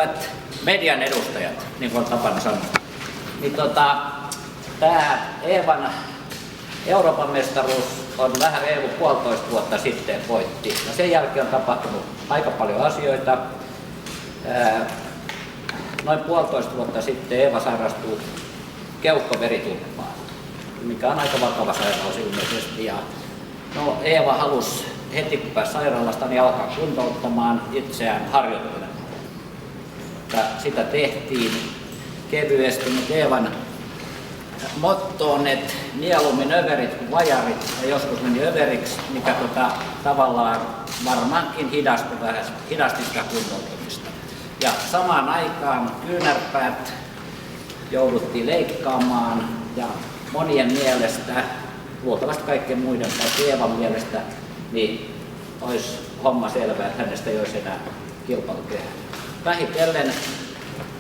Hyvät median edustajat, niin kuin on tapana sanoa, niin tämä Eevan Euroopan mestaruus on vähän reilu 1,5 vuotta sitten voitti. Ja sen jälkeen on tapahtunut aika paljon asioita. Noin 1,5 vuotta sitten Eeva sairastui keuhkoveritulppaan, mikä on aika vakava sairaus ilmeisesti. Ja Eeva halusi heti kun pääsi sairaalasta niin alkaa kuntouttamaan itseään harjoittelemaan. Sitä tehtiin kevyesti, mutta Eevan motto on, että mieluummin överit kuin vajarit, ja joskus meni överiksi, mikä tavallaan varmaankin hidasti sitä kuntoutumista. Ja samaan aikaan kyynärpäät jouduttiin leikkaamaan, ja monien mielestä, luultavasti kaikkien muiden tai Eevan mielestä, niin olisi homma selvä, että hänestä ei olisi enää kilpailukehää. Vähitellen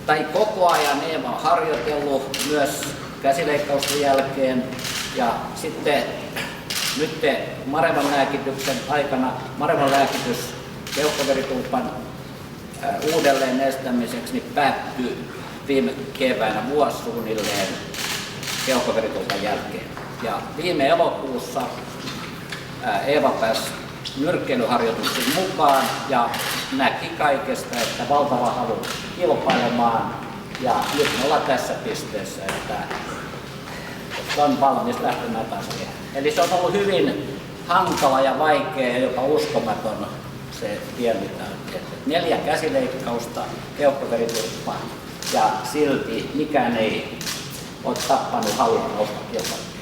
tai koko ajan Eeva on harjoitellut myös käsileikkausten jälkeen ja sitten nyt Marevan lääkityksen aikana Marevan lääkitys keuhkoveritulpan uudelleen estämiseksi niin päättyi viime keväänä vuosi suunnilleen keuhkoveritulpan jälkeen. Ja viime elokuussa Eeva pääsi nyrkkeilyharjoituksiin mukaan ja näki kaikesta, että valtava halu kilpailemaan ja nyt me ollaan tässä pisteessä, että on valmis lähtemään taas. Eli se on ollut hyvin hankala ja vaikea ja jopa uskomaton se tie, mitä on tehty. 4 käsileikkausta, keuhkoveritulppa ja silti mikään ei ole tappanut halua nousta kilpailemaan.